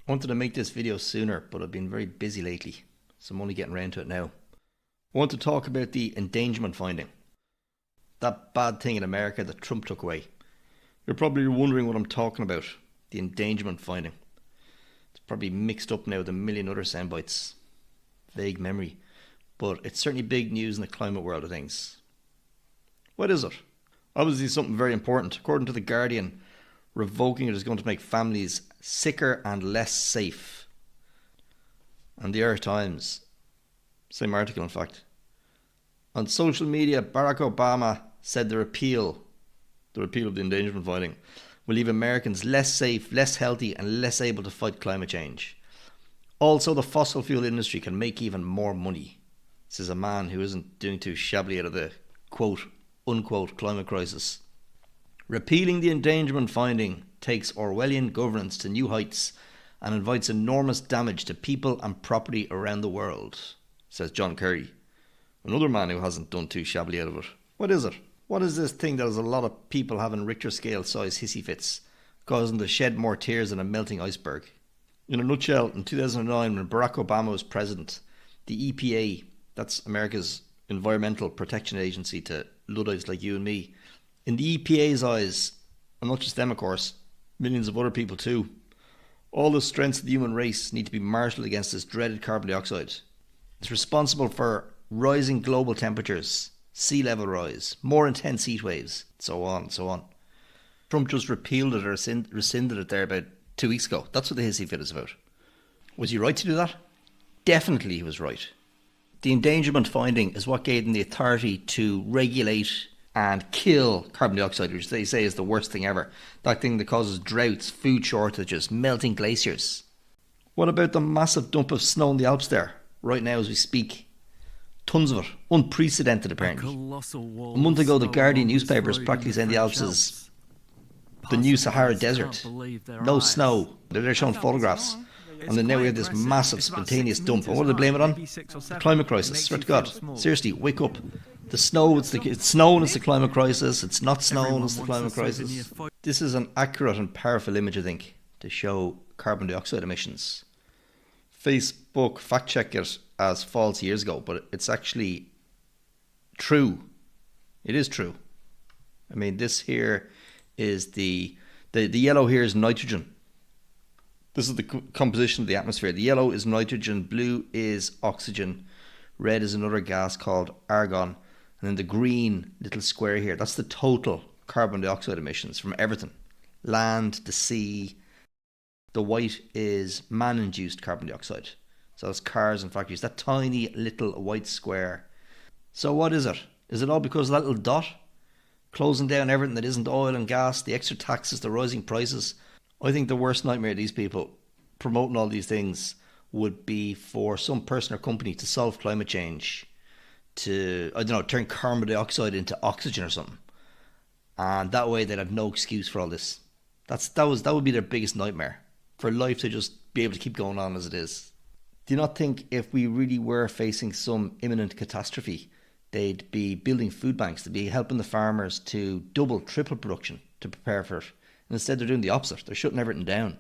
I wanted to make this video sooner, but I've been very busy lately, so I'm only getting around to it now. I want to talk about the endangerment finding. That bad thing in America that Trump took away. You're probably wondering what I'm talking about. The endangerment finding. It's probably mixed up now with a million other soundbites. Vague memory. But it's certainly big news in the climate world of things. What is it? Obviously something very important. According to The Guardian, revoking it is going to make families sicker and less safe. And the Irish Times, same article in fact. On social media, Barack Obama said the repeal of the endangerment finding will leave Americans less safe, less healthy and less able to fight climate change. Also, the fossil fuel industry can make even more money. This is a man who isn't doing too shabbily out of the quote unquote climate crisis. Repealing the endangerment finding takes Orwellian governance to new heights and invites enormous damage to people and property around the world, says John Kerry, another man who hasn't done too shabbily out of it. What is it? What is this thing that has a lot of people having Richter scale size hissy fits, causing them to shed more tears than a melting iceberg? In a nutshell, in 2009, when Barack Obama was president, the EPA, that's America's Environmental Protection Agency to Luddites like you and me, in the EPA's eyes, and not just them of course, millions of other people too, all the strengths of the human race need to be marshalled against this dreaded carbon dioxide. It's responsible for rising global temperatures, sea level rise, more intense heat waves, so on and so on. Trump just repealed it or rescinded it there about 2 weeks ago. That's what the hissy fit is about. Was he right to do that? Definitely he was right. The endangerment finding is what gave them the authority to regulate and kill carbon dioxide, which they say is the worst thing ever. That thing that causes droughts, food shortages, melting glaciers. What about the massive dump of snow in the Alps there, right now as we speak? Tons of it. Unprecedented apparently. A month ago the Guardian newspaper was practically saying the Alps is the new Sahara Desert. No snow. They're showing photographs. And then now we have this massive spontaneous dump. And what do they blame it on? The climate crisis. Swear to God. Seriously, wake up. The snow, it's snowing, it's the climate crisis. It's not snowing, it's the climate crisis. This is an accurate and powerful image, I think, to show carbon dioxide emissions. Facebook fact-checked it as false years ago, but it's actually true. It is true. I mean, this here is the yellow here is nitrogen. This is the composition of the atmosphere. The yellow is nitrogen, blue is oxygen, red is another gas called argon, and then the green little square here, that's the total carbon dioxide emissions from everything. Land, the sea. The white is man-induced carbon dioxide. So that's cars and factories. That tiny little white square. So what is it? Is it all because of that little dot? Closing down everything that isn't oil and gas, the extra taxes, the rising prices. I think the worst nightmare of these people promoting all these things would be for some person or company to solve climate change, to, I don't know, turn carbon dioxide into oxygen or something. And that way they'd have no excuse for all this. That would be their biggest nightmare. For life to just be able to keep going on as it is. Do you not think if we really were facing some imminent catastrophe, they'd be building food banks, they'd be helping the farmers to double, triple production to prepare for it? And instead they're doing the opposite. They're shutting everything down.